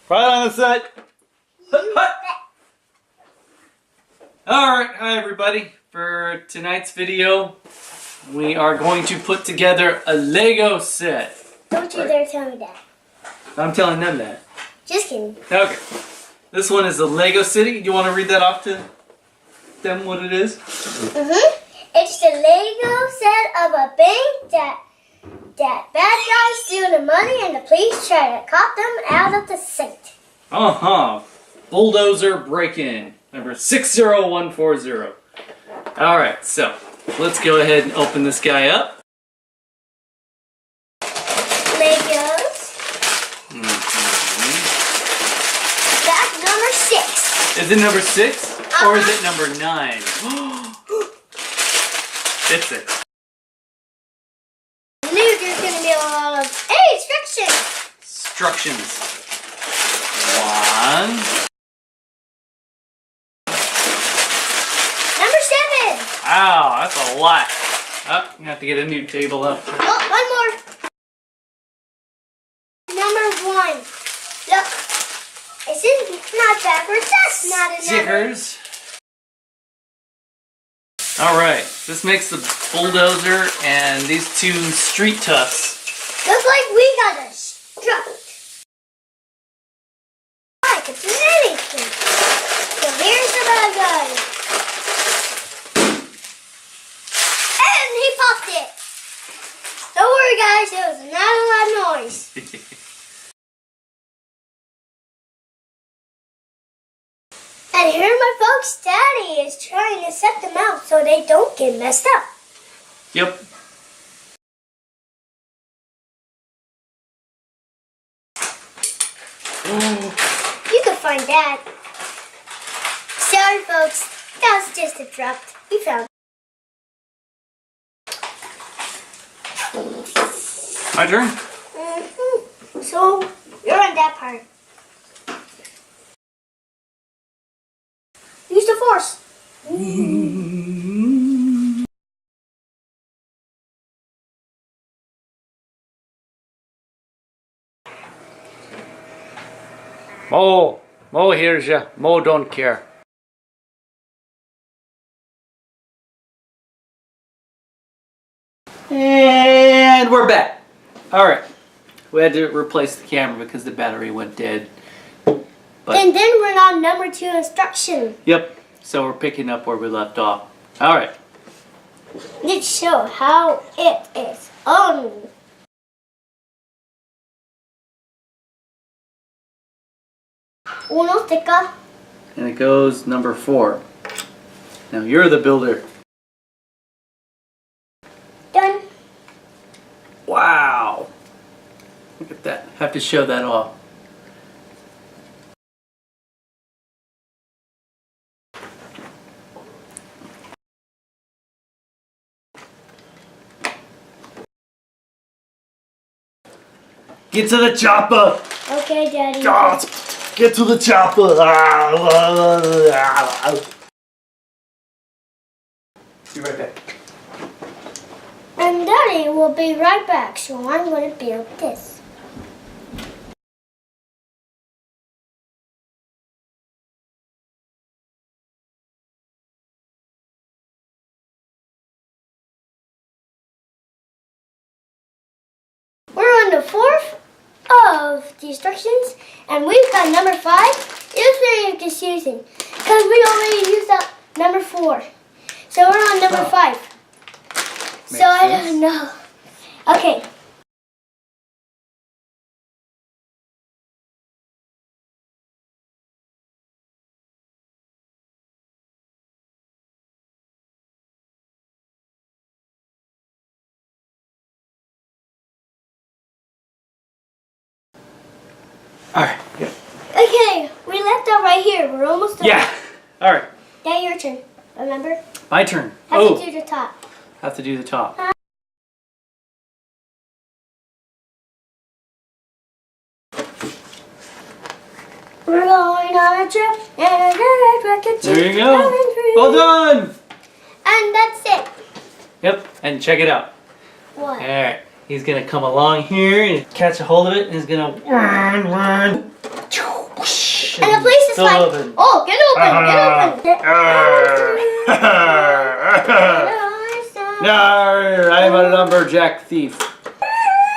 Right on the set. Alright, hi everybody. For tonight's video, we are going to put together a Lego set. Don't you dare tell me that. I'm telling them that. Just kidding. Okay. This one is a Lego City. You want to read that off to them what it is? It's the Lego set of a bank that bad guys steal the money and the police try to cop them out of the safe. Bulldozer break-in. Number 60140. Alright, so let's go ahead and open this guy up. Legos. That's number 6. Is it number 6? Or is it number 9? It's it. I knew there's going to be a lot of... Hey, instructions! Instructions. 1. Number 7. Wow, that's a lot. Oh, you have to get a new table up. Oh, one more. Number 1. Look. This is not backwards. That's not a number. Stickers. Alright, this makes the bulldozer and these two street toughs. Looks like we got a strut. Like it's an anything. So here's the bad guy. And he popped it. Don't worry guys, it was not a loud noise. And here my folks' daddy is trying to set them out so they don't get messed up. Yep. You can find that. Sorry folks, that was just a drop. We found it. My turn? So, you're on that part. Use the force. Mo hears ya. Mo don't care. And we're back. Alright. We had to replace the camera because the battery went dead. And then we're on number 2 instruction. Yep. So we're picking up where we left off. Alright. Let's show how it is on. Uno sticker. And it goes number 4. Now you're the builder. Done. Wow. Look at that. Have to show that off. Get to the chopper! Okay, Daddy. Get to the chopper! Be right back. And Daddy will be right back, so I'm going to build this. We're on the 4th of the instructions, and we've got number 5. It was very confusing because we already used up number 4. So we're on number 5. So I don't know. Okay. Alright. Yeah. Okay, we left out right here. We're almost done. Yeah. Alright. Now your turn. Remember? My turn. Have to do the top. Have to do the top. We're going on a trip. There you go. Well done. And that's it. Yep. And check it out. What? Alright. He's gonna come along here and catch a hold of it and he's gonna run. still open. Oh, get open, get open. Yarr, I'm a lumberjack thief.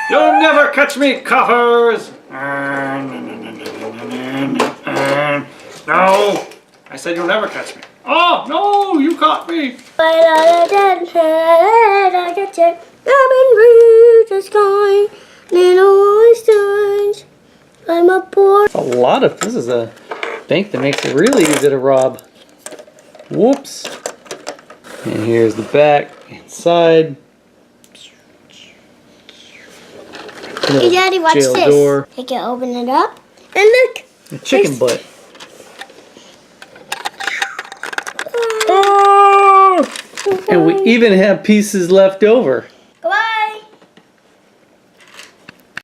You'll never catch me, coppers! No! I said you'll never catch me. Oh, no! You caught me! I'm a poor. This is a bank that makes it really easy to rob. Whoops. And here's the back inside. Hey, Daddy, watch Jail this. door. I can open it up. And look. A chicken butt. Oh! And we even have pieces left over.